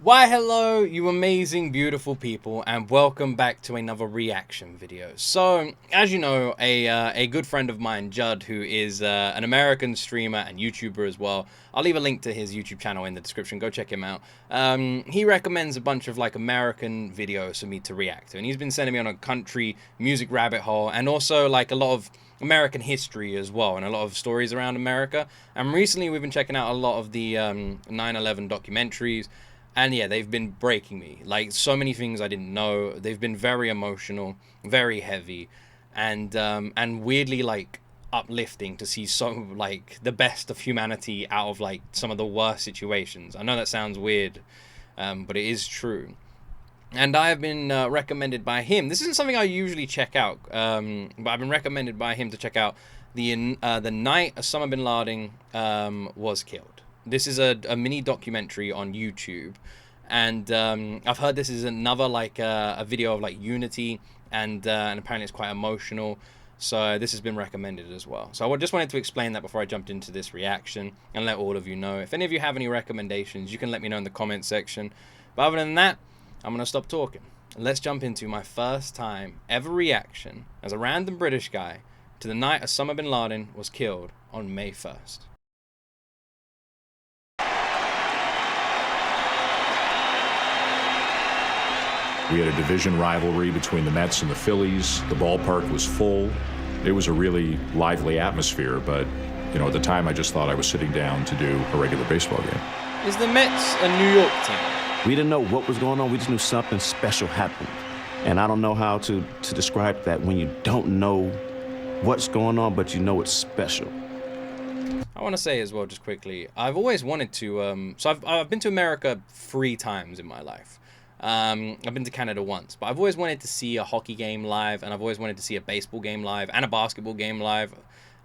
Why hello, you amazing, beautiful people, and welcome back to another reaction video. So, as you know, a good friend of mine, JUDD, who is an American streamer and YouTuber as well. I'll leave a link to his YouTube channel in the description. Go check him out. He recommends a bunch of like American videos for me to react to, and he's been sending me on a country music rabbit hole, and also like a lot of American history as well, and a lot of stories around America. And recently, we've been checking out a lot of the 9/11 documentaries. And yeah, they've been breaking me. Like, so many things I didn't know. They've been very emotional, very heavy, and weirdly, like, uplifting to see so, like, the best of humanity out of, like, some of the worst situations. I know that sounds weird, but it is true. And I have been recommended by him. This isn't something I usually check out, but I've been recommended by him to check out the night Osama Bin Laden was killed. This is a mini documentary on YouTube, and I've heard this is another like a video of like unity, and apparently it's quite emotional. So this has been recommended as well. So I just wanted to explain that before I jumped into this reaction and let all of you know. If any of you have any recommendations, you can let me know in the comment section. But other than that, I'm gonna stop talking. Let's jump into my first time ever reaction as a random British guy to the night Osama Bin Laden was killed on May 1st. We had a division rivalry between the Mets and the Phillies. The ballpark was full. It was a really lively atmosphere, but you know, at the time I just thought I was sitting down to do a regular baseball game. Is the Mets a New York team? We didn't know what was going on. We just knew something special happened. And I don't know how to describe that when you don't know what's going on, but you know it's special. I want to say as well, just quickly, I've always wanted to, so I've been to America 3 times in my life. I've been to Canada once, but I've always wanted to see a hockey game live, and I've always wanted to see a baseball game live and a basketball game live,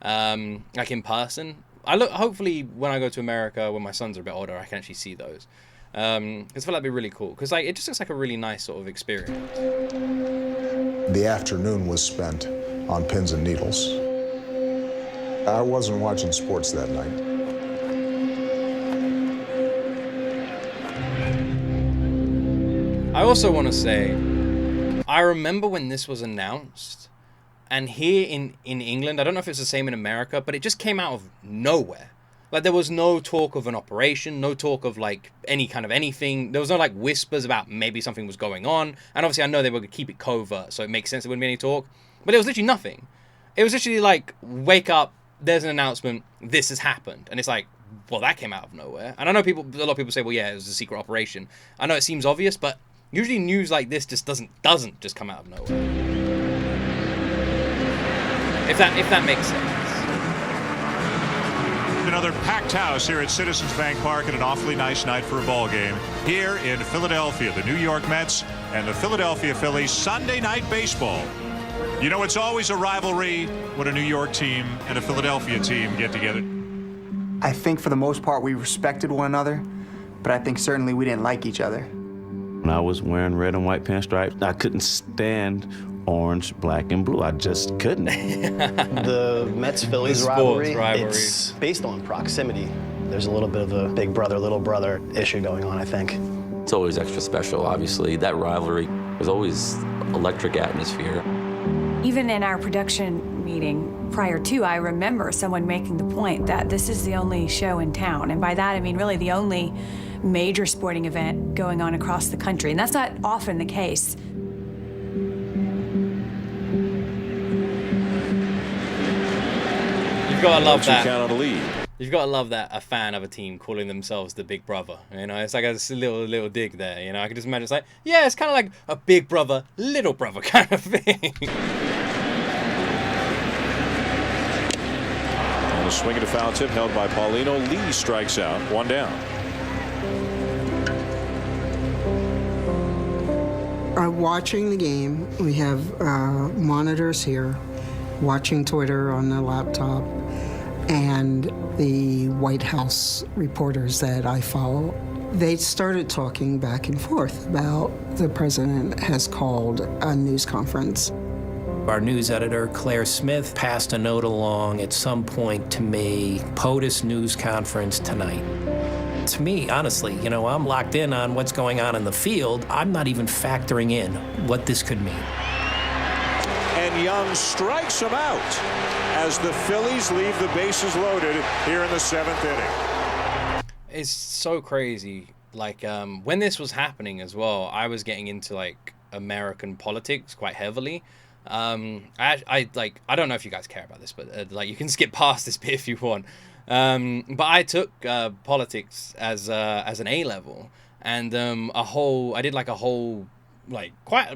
like in person. Hopefully when I go to America, when my sons are a bit older, I can actually see those. Because I feel like it'd be really cool, because like it just looks like a really nice sort of experience. The afternoon was spent on pins and needles. I wasn't watching sports that night. I also want to say, I remember when this was announced, and here in England, I don't know if it's the same in America, but it just came out of nowhere. Like, there was no talk of an operation, no talk of, like, any kind of anything. There was no, like, whispers about maybe something was going on. And obviously, I know they were going to keep it covert, so it makes sense there wouldn't be any talk. But it was literally nothing. It was literally like, wake up, there's an announcement, this has happened. And it's like, well, that came out of nowhere. And I know a lot of people say, well, yeah, it was a secret operation. I know it seems obvious, but usually news like this just doesn't just come out of nowhere. If that makes sense. Another packed house here at Citizens Bank Park and an awfully nice night for a ball game here in Philadelphia. The New York Mets and the Philadelphia Phillies, Sunday night baseball. You know, it's always a rivalry when a New York team and a Philadelphia team get together. I think for the most part we respected one another, but I think certainly we didn't like each other. When I was wearing red and white pinstripes, I couldn't stand orange, black, and blue. I just couldn't. The Mets-Phillies rivalry, it's based on proximity. There's a little bit of a big brother, little brother issue going on, I think. It's always extra special, obviously. That rivalry was always electric atmosphere. Even in our production meeting prior to, I remember someone making the point that this is the only show in town. And by that, I mean really the only major sporting event going on across the country. And that's not often the case. You've got to love that. Count on a lead. You've got to love that a fan of a team calling themselves the Big Brother. You know, it's like a little dig there. You know, I can just imagine it's like, yeah, it's kind of like a big brother, little brother kind of thing. On the swing and a foul tip held by Paulino. Lee strikes out. 1 down. Watching the game, we have monitors here, watching Twitter on the laptop, and the White House reporters that I follow, they started talking back and forth about the president has called a news conference. Our news editor, Claire Smith, passed a note along at some point to me, POTUS news conference tonight. To me, honestly, I'm locked in on what's going on in the field. I'm not even factoring in what this could mean. And Young strikes him out as the Phillies leave the bases loaded here in the 7th inning. It's so crazy. Like, when this was happening as well, I was getting into, like, American politics quite heavily. I don't know if you guys care about this, but, like, you can skip past this bit if you want. But I took politics as an A-level. And I did, like, a whole, like, I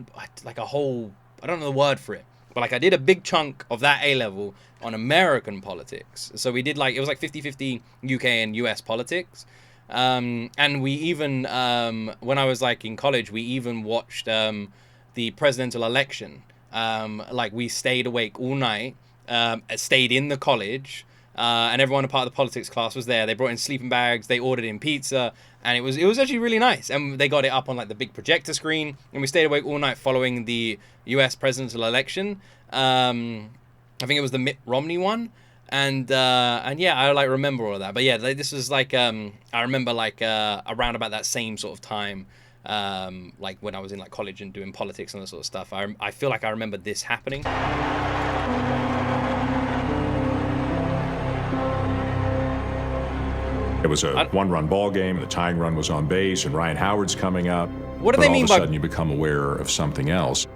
don't know the word for it. But, like, I did a big chunk of that A-level on American politics. So we did, like, it was like 50-50 UK and US politics. And we even, when I was, like, in college, we even watched the presidential election. Like, we stayed awake all night, stayed in the college, and everyone a part of the politics class was there. They brought in sleeping bags, they ordered in pizza, and it was actually really nice. And they got it up on, like, the big projector screen, and we stayed awake all night following the US presidential election. I think it was the Mitt Romney one. And yeah, I, like, remember all of that. But yeah, this was, like, I remember, like, around about that same sort of time, like, when I was in, like, college and doing politics and that sort of stuff. I feel like I remember this happening. It was a one-run ball game. The tying run was on base, and Ryan Howard's coming up. What do they mean by? All of a sudden, you become aware of something else.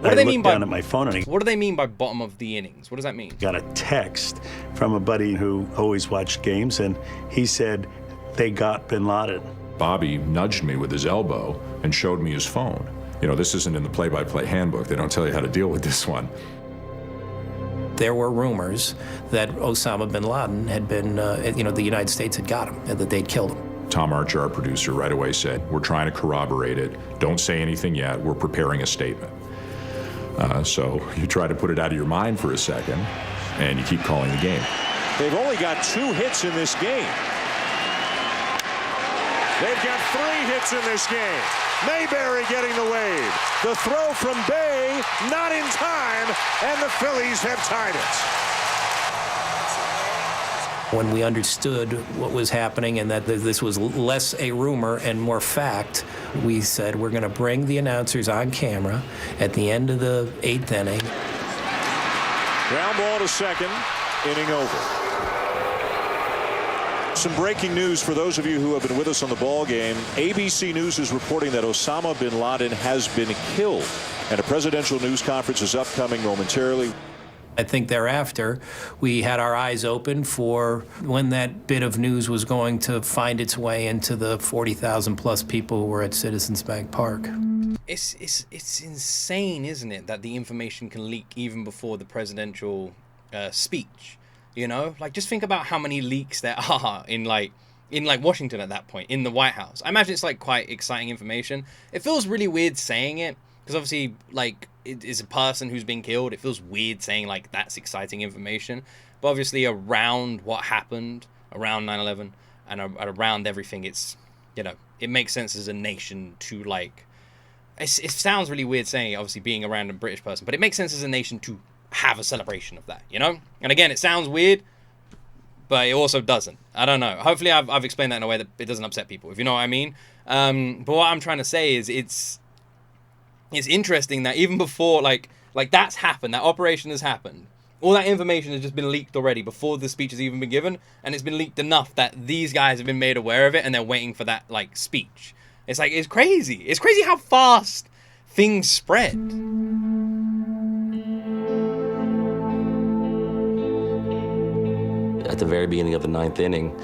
What do they mean by? Down at my phone and what do they mean by bottom of the innings? What does that mean? Got a text from a buddy who always watched games, and he said they got Bin Laden. Bobby nudged me with his elbow and showed me his phone. This isn't in the play-by-play handbook. They don't tell you how to deal with this one. There were rumors that Osama Bin Laden had been, the United States had got him, and that they'd killed him. Tom Archer, our producer, right away said, "We're trying to corroborate it. Don't say anything yet. We're preparing a statement." So you try to put it out of your mind for a second, and you keep calling the game. They've only got 2 hits in this game. They've got 3 hits in this game. Mayberry getting the wave. The throw from Bay, not in time, and the Phillies have tied it. When we understood what was happening and that this was less a rumor and more fact, we said we're going to bring the announcers on camera at the end of the 8th inning. Ground ball to second, inning over. Some breaking news for those of you who have been with us on the ball game. ABC News is reporting that Osama bin Laden has been killed, and a presidential news conference is upcoming momentarily. I think thereafter, we had our eyes open for when that bit of news was going to find its way into the 40,000 plus people who were at Citizens Bank Park. It's insane, isn't it, that the information can leak even before the presidential speech. Like, just think about how many leaks there are in Washington at that point, in the White House. I imagine it's, like, quite exciting information. It feels really weird saying it, because obviously, like, it is a person who's been killed. It feels weird saying, like, that's exciting information. But obviously, around what happened, around 9/11, and around everything, it's, it makes sense as a nation to, like, it sounds really weird saying it, obviously, being around a British person, but it makes sense as a nation to have a celebration of that, And again, it sounds weird, but it also doesn't. I don't know. Hopefully I've explained that in a way that it doesn't upset people, if you know what I mean. But what I'm trying to say is it's interesting that even before, like that's happened, that operation has happened, all that information has just been leaked already before the speech has even been given, and it's been leaked enough that these guys have been made aware of it, and they're waiting for that, like, speech. It's like, it's crazy. It's crazy how fast things spread. At the very beginning of the 9th inning,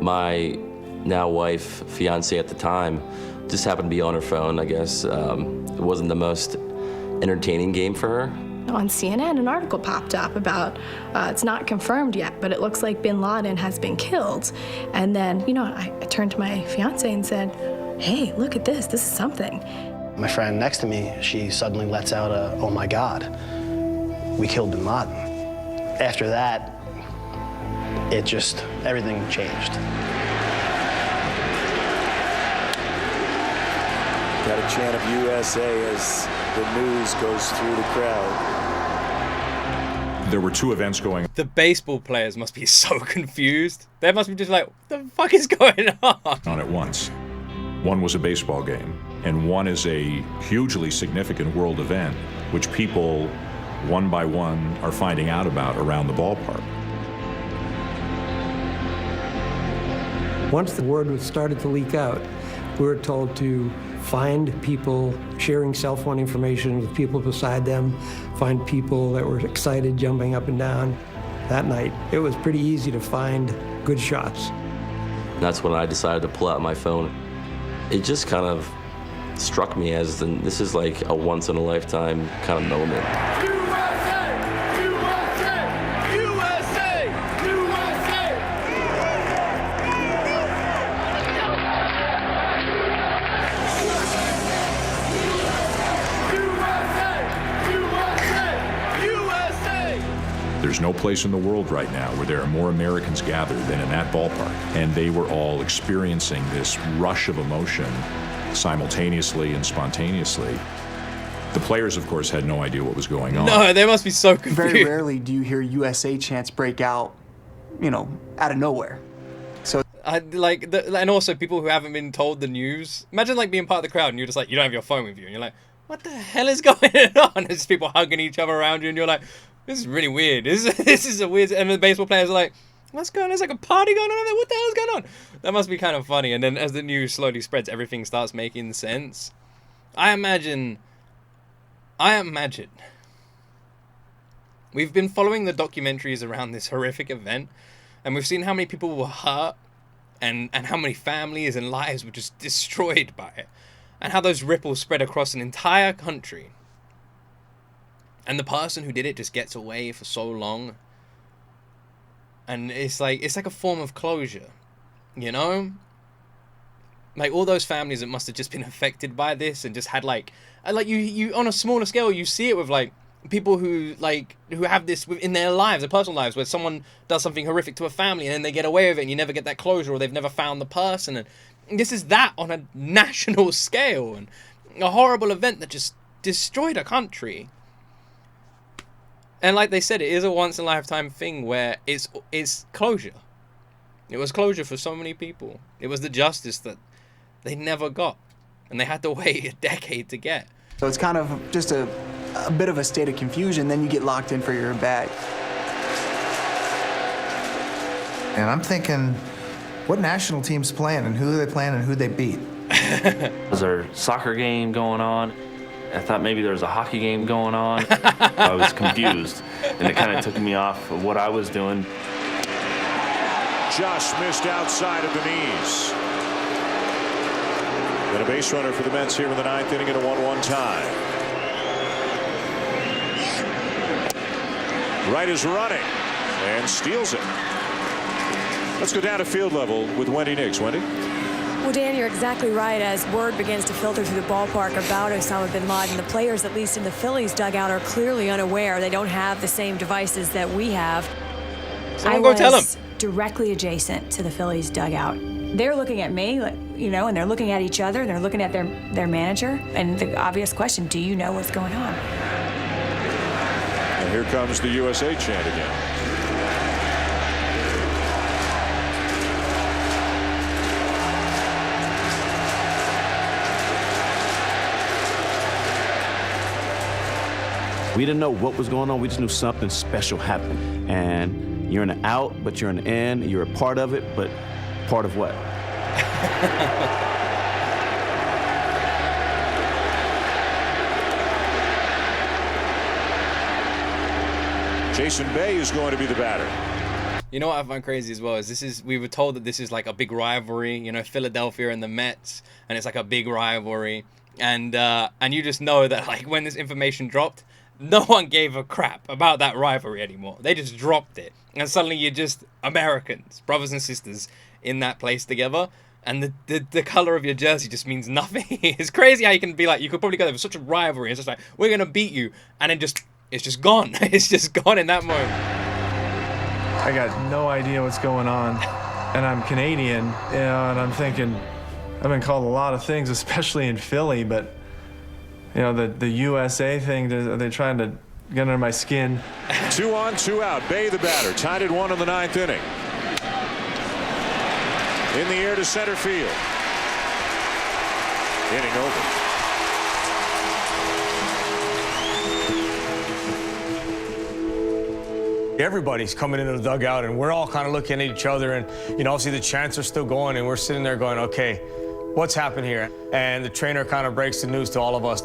my now wife, fiance at the time, just happened to be on her phone, I guess. It wasn't the most entertaining game for her. On CNN, an article popped up about, it's not confirmed yet, but it looks like Bin Laden has been killed. And then, I turned to my fiance and said, hey, look at this is something. My friend next to me, she suddenly lets out a, oh my God, we killed Bin Laden. After that, everything changed. Got a chant of USA as the news goes through the crowd. There were two events going on. The baseball players must be so confused. They must be just like, what the fuck is going on? At once. One was a baseball game, and one is a hugely significant world event, which people, one by one, are finding out about around the ballpark. Once the word started to leak out, we were told to find people sharing cell phone information with people beside them, find people that were excited jumping up and down. That night, it was pretty easy to find good shots. That's when I decided to pull out my phone. It just kind of struck me as this is like a once-in-a-lifetime kind of moment. There's no place in the world right now where there are more Americans gathered than in that ballpark. And they were all experiencing this rush of emotion simultaneously and spontaneously. The players, of course, had no idea what was going on. No, they must be so confused. Very rarely do you hear USA chants break out, you know, out of nowhere. So and also people who haven't been told the news. Imagine like being part of the crowd and you're just like, you don't have your phone with you. And you're like, what the hell is going on? There's people hugging each other around you and you're like, this is really weird. This is a weird... And the baseball players are like, what's going on? There's like a party going on over there. What the hell is going on? That must be kind of funny. And then as the news slowly spreads, everything starts making sense. I imagine... We've been following the documentaries around this horrific event, and we've seen how many people were hurt, and how many families and lives were just destroyed by it, and how those ripples spread across an entire country. And the person who did it just gets away for so long. And it's like a form of closure, you know? Like all those families that must have just been affected by this and just had like you on a smaller scale, you see it with like people who have this in their lives, their personal lives, where someone does something horrific to a family and then they get away with it and you never get that closure, or they've never found the person. And this is that on a national scale, and a horrible event that just destroyed a country. And like they said, it is a once-in-a-lifetime thing where it's closure. It was closure for so many people. It was the justice that they never got, and they had to wait a decade to get. So it's kind of just a bit of a state of confusion, then you get locked in for your bag. And I'm thinking, what national team's playing, and who are they playing, and who they beat? Was there a soccer game going on? I thought maybe there was a hockey game going on. I was confused, and it kind of took me off of what I was doing. Just missed outside of the knees. And a base runner for the Mets here in the ninth inning at a 1-1 tie. Wright is running and steals it. Let's go down to field level with Wendy Nix. Wendy? Well, Dan, you're exactly right. As word begins to filter through the ballpark about Osama Bin Laden, the players, at least in the Phillies dugout, are clearly unaware. They don't have the same devices that we have. Someone go tell them. Directly adjacent to the Phillies dugout. They're looking at me, you know, and they're looking at each other, and they're looking at their manager. And the obvious question, do you know what's going on? And here comes the USA chant again. We didn't know what was going on. We just knew something special happened. And you're in the out, but you're in the in. You're a part of it, but part of what? Jason Bay is going to be the batter. You know what I find crazy as well is we were told that this is like a big rivalry, you know, Philadelphia and the Mets, and it's like a big rivalry, and you just know that like when this information dropped, no one gave a crap about that rivalry anymore. They just dropped it, and suddenly you're just Americans, brothers and sisters, in that place together, and the color of your jersey just means nothing. It's crazy how you can be like, you could probably go there for such a rivalry, it's just like, we're gonna beat you, and then it's just gone. It's just gone in that moment. I got no idea what's going on, and I'm Canadian, you know, and I'm thinking, I've been called a lot of things, especially in Philly, but you know, the USA thing, are they trying to getting under my skin. 2 on, 2 out. Bay, the batter, tied at 1 in the 9th inning. In the air to center field. Inning over. Everybody's coming into the dugout, and we're all kind of looking at each other, and obviously the chants are still going, and we're sitting there going, okay, what's happened here? And the trainer kind of breaks the news to all of us.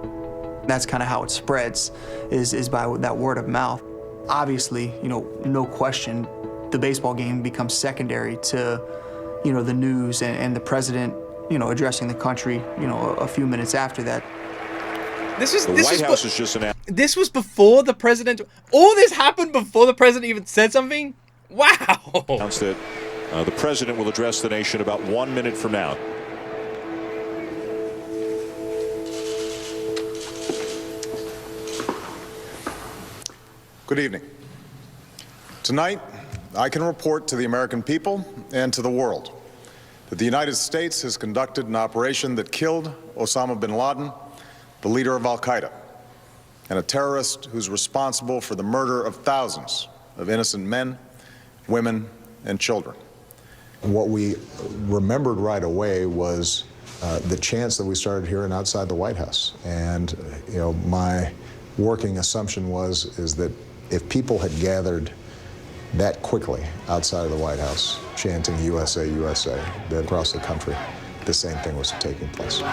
That's kind of how it spreads, is by that word of mouth. Obviously, no question, the baseball game becomes secondary to, the news and the president, addressing the country, a few minutes after that. The White House has just announced. This was before the president. All this happened before the president even said something? Wow. Announced that the president will address the nation about 1 minute from now. Good evening. Tonight, I can report to the American people and to the world that the United States has conducted an operation that killed Osama Bin Laden, the leader of Al-Qaeda, and a terrorist who's responsible for the murder of thousands of innocent men, women, and children. What we remembered right away was the chants that we started hearing outside the White House. And my working assumption is that if people had gathered that quickly outside of the White House, chanting USA, USA, that across the country, the same thing was taking place. The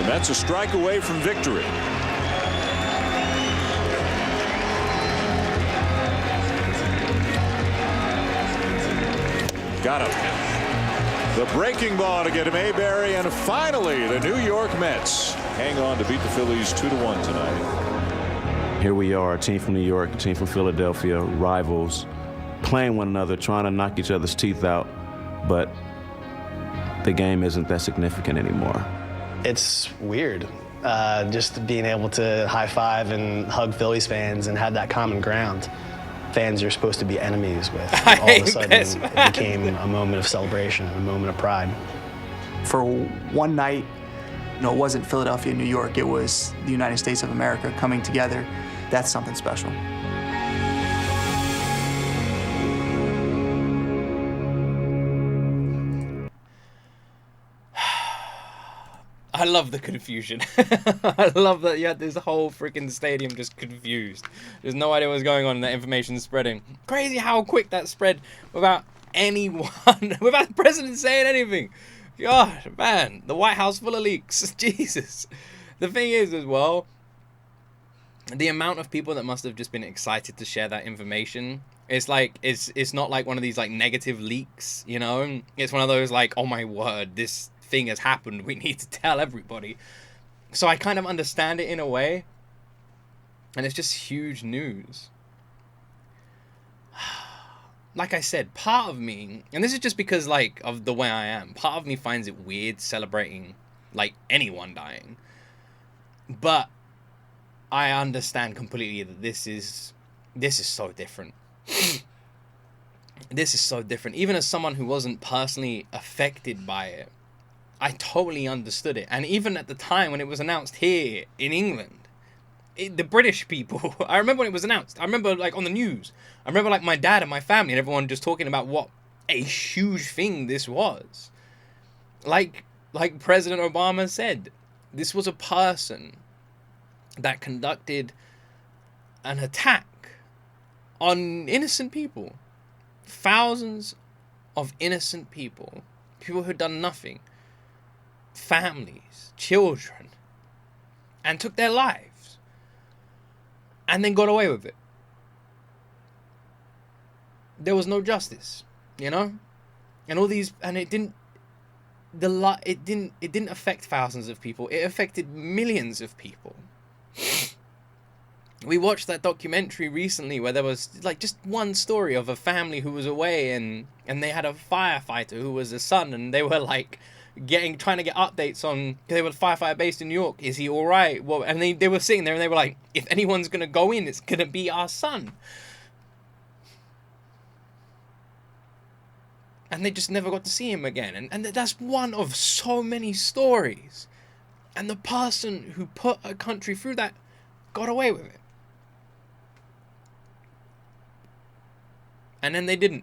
Mets a strike away from victory. Got him. The breaking ball to get him Mayberry, and finally the New York Mets hang on to beat the Phillies 2-1 tonight. Here we are, a team from New York, a team from Philadelphia, rivals, playing one another, trying to knock each other's teeth out, but the game isn't that significant anymore. It's weird, just being able to high five and hug Phillies fans and have that common ground. Fans you're supposed to be enemies with. All of a sudden, it became a moment of celebration, a moment of pride. For one night, it wasn't Philadelphia, New York, it was the United States of America coming together. That's something special. I love the confusion. I love that you had this whole freaking stadium just confused. There's no idea what's going on and that information's spreading. Crazy how quick that spread without anyone, without the president saying anything. God, man, the White House full of leaks. Jesus. The thing is as well, the amount of people that must have just been excited to share that information, it's like, it's not like one of these like negative leaks, It's one of those like, oh my word, this thing has happened, we need to tell everybody. So I kind of understand it in a way, and it's just huge news. Like I said, part of me, and this is just because like of the way I am, part of me finds it weird celebrating like anyone dying, but I understand completely that this is so different. This is so different. Even as someone who wasn't personally affected by it, I totally understood it. And even at the time when it was announced here in England, the British people, I remember when it was announced. I remember like on the news. I remember like my dad and my family and everyone just talking about what a huge thing this was. Like President Obama said, this was a person that conducted an attack on innocent people. Thousands of innocent people. People who'd done nothing. Families, children, and took their lives and then got away with it. There was no justice, and all these, and it didn't affect thousands of people. It affected millions of people. We watched that documentary recently where there was like just one story of a family who was away and they had a firefighter who was a son, and they were like trying to get updates on, they were a firefighter based in New York. Is he all right? Well, and they were sitting there and they were like, if anyone's going to go in, it's going to be our son. and they just never got to see him again. And that's one of so many stories. And the person who put a country through that got away with it. And then they didn't.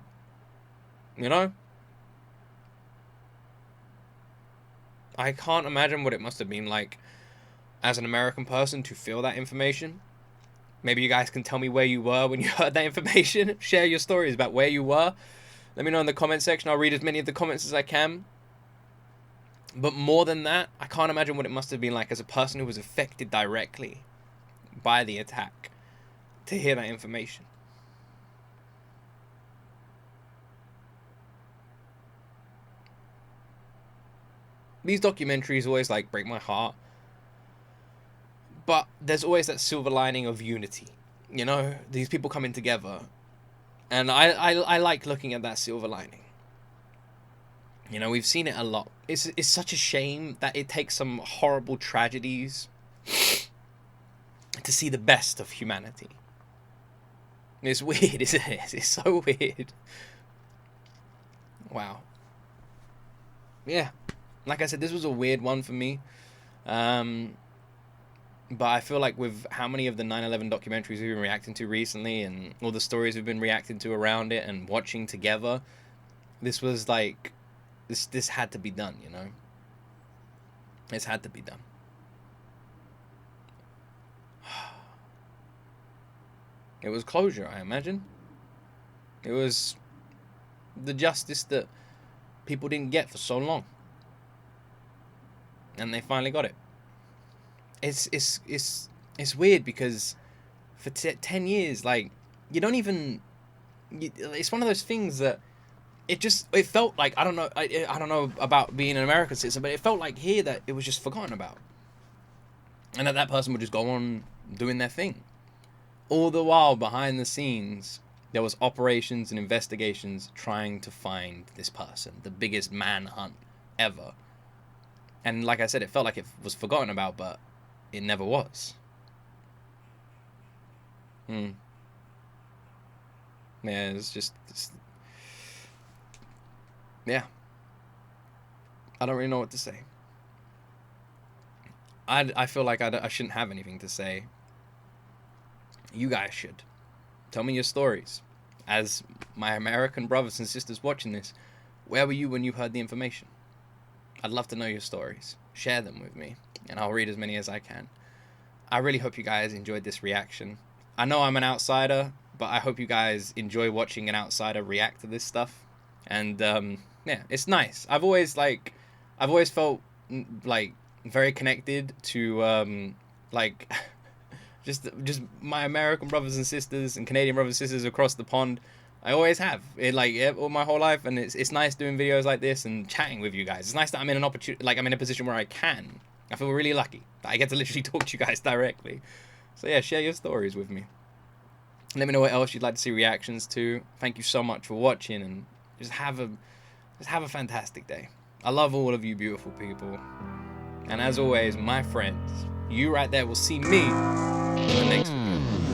You know? I can't imagine what it must have been like as an American person to feel that information. Maybe you guys can tell me where you were when you heard that information. Share your stories about where you were. Let me know in the comment section. I'll read as many of the comments as I can. But more than that, I can't imagine what it must have been like as a person who was affected directly by the attack to hear that information. These documentaries always like break my heart. But there's always that silver lining of unity. You know, these people coming together. And I like looking at that silver lining. You know, we've seen it a lot. It's such a shame that it takes some horrible tragedies to see the best of humanity. It's weird, isn't it? It's so weird. Wow. Yeah. Like I said, this was a weird one for me. But I feel like with how many of the 9/11 documentaries we've been reacting to recently and all the stories we've been reacting to around it and watching together, this was like, this had to be done, you know? This had to be done. It was closure, I imagine. It was the justice that people didn't get for so long. And they finally got it. It's weird because for 10 years, like, you don't even... it's one of those things that it felt like, I don't know about being an American citizen, but it felt like here that it was just forgotten about. And that person would just go on doing their thing. All the while, behind the scenes, there was operations and investigations trying to find this person. The biggest manhunt ever. And like I said, it felt like it was forgotten about, but it never was. Yeah, it's just... yeah. I don't really know what to say. I feel like I shouldn't have anything to say. You guys should. Tell me your stories. As my American brothers and sisters watching this, where were you when you heard the information? I'd love to know your stories. Share them with me, and I'll read as many as I can. I really hope you guys enjoyed this reaction. I know I'm an outsider, but I hope you guys enjoy watching an outsider react to this stuff. And yeah, it's nice. I've always felt like very connected to like just my American brothers and sisters and Canadian brothers and sisters across the pond. I always have all my whole life, and it's nice doing videos like this and chatting with you guys. It's nice that I'm in an opportunity, like I'm in a position where I feel really lucky that I get to literally talk to you guys directly. So yeah, share your stories with me. Let me know what else you'd like to see reactions to. Thank you so much for watching, and just have a fantastic day. I love all of you beautiful people. And as always, my friends, you right there will see me in the next video.